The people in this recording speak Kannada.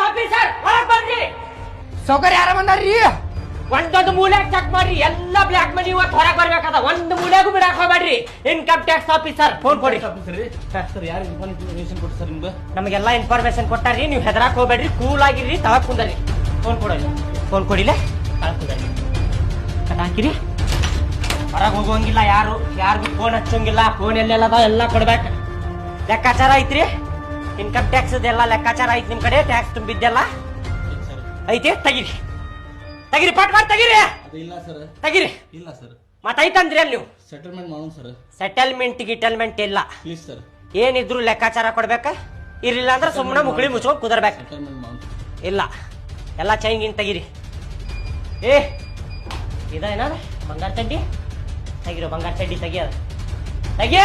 ಆಫೀಸರ್ ಒಳಗ್ ಬರ್ರಿ. ಸೌಕರ್ಯ ಯಾರ ಬಂದಾರ್ರಿ? ಒಂದೊಂದು ಮೂಲೆಗ್ ಚೆಕ್ ಮಾಡ್ರಿ. ಎಲ್ಲ ಬ್ಲಾಕ್ ಮನಿ ಇವತ್ತು ಹೊರಗೆ ಬರ್ಬೇಕದ. ಒಂದು ಮೂಲೆಗೂ ಬಿಡಾಕ್ ಹೋಗ್ಬೇಡ್ರಿ. ಇನ್ಕಮ್ ಟ್ಯಾಕ್ಸ್ ಆಫೀಸರ್ ಫೋನ್ ಕೊಡಿ. ಸರ್ ಯಾರು ಇನ್ಫಾರ್ಮೇಶನ್ ಕೊಟ್ಟು ಸರ್ ನಿಮ್ಗೆ? ನಮಗೆಲ್ಲ ಇನ್ಫಾರ್ಮೇಶನ್ ಕೊಟ್ಟಾರ್ರಿ. ನೀವು ಹೆದರಾಕ್ ಹೋಗ್ಬೇಡ್ರಿ, ಕೂಲ್ ಆಗಿರ್ರಿ, ತಳಕ್ ಕುಂದರಿ. ಫೋನ್ ಕೊಡಲಿ, ಫೋನ್ ಕೊಡಿಲ್ಲ, ತಳಕ್ ಕುಂದರಿ. ಹಾಕಿರಿ, ಹೊರಗೆ ಹೋಗೋಂಗಿಲ್ಲ, ಯಾರಿಗೂ ಫೋನ್ ಹಚ್ಚೋಂಗಿಲ್ಲ. ಫೋನ್ ಎಲ್ಲೆಲ್ಲದ ಎಲ್ಲ ಕೊಡ್ಬೇಕು. ಲೆಕ್ಕಾಚಾರ ಐತ್ರಿ, ಇನ್ಕಮ್ ಟ್ಯಾಕ್ಸ್ ಎಲ್ಲ ಲೆಕ್ಕಾಚಾರ ಐತಿ. ನಿಮ್ ಕಡೆ ಟ್ಯಾಕ್ಸ್ ತುಂಬಿದ್ದೆಲ್ಲ ಐತಿ. ತೆಗಿರಿ ತೆಗಿರಿ, ಪಟ್ ಮಾಡಿ ತೆಗಿರಿ. ಇಲ್ಲ ಸರ್, ತೆಗಿರಿ. ಇಲ್ಲ ಸರ್. ಮತ್ತೆ ಐತಂದ್ರಿ ಅಲ್ಲಿ ನೀವು ಸೆಟಲ್ಮೆಂಟ್ ಮಾಡೋಣ ಸರ್. ಸೆಟಲ್ಮೆಂಟ್ ಗಿಟಲ್ಮೆಂಟ್ ಇಲ್ಲ. Please sir. ಏನಿದ್ರು ಲೆಕ್ಕಾಚಾರ ಕೊಡ್ಬೇಕ. ಇರ್ಲಿಲ್ಲ ಅಂದ್ರೆ ಸುಮ್ಮನೆ ಮುಗುಳಿ ಮುಚ್ಕೊಂಡು ಕುದರ್ಬೇಕು. ಸೆಟಲ್ಮೆಂಟ್ ಮಾಡೋಣ. ಇಲ್ಲ, ಎಲ್ಲ ಚೈನ್ಗಿನ್ ತೆಗಿರಿ. ಏ ಇದೇನ ಬಂಗಾರ ಚಡ್ಡಿ ತೆಗಿರೋ, ಬಂಗಾರ ಚಡ್ಡಿ ತೆಗಿಯೋದು ತೆಗಿ.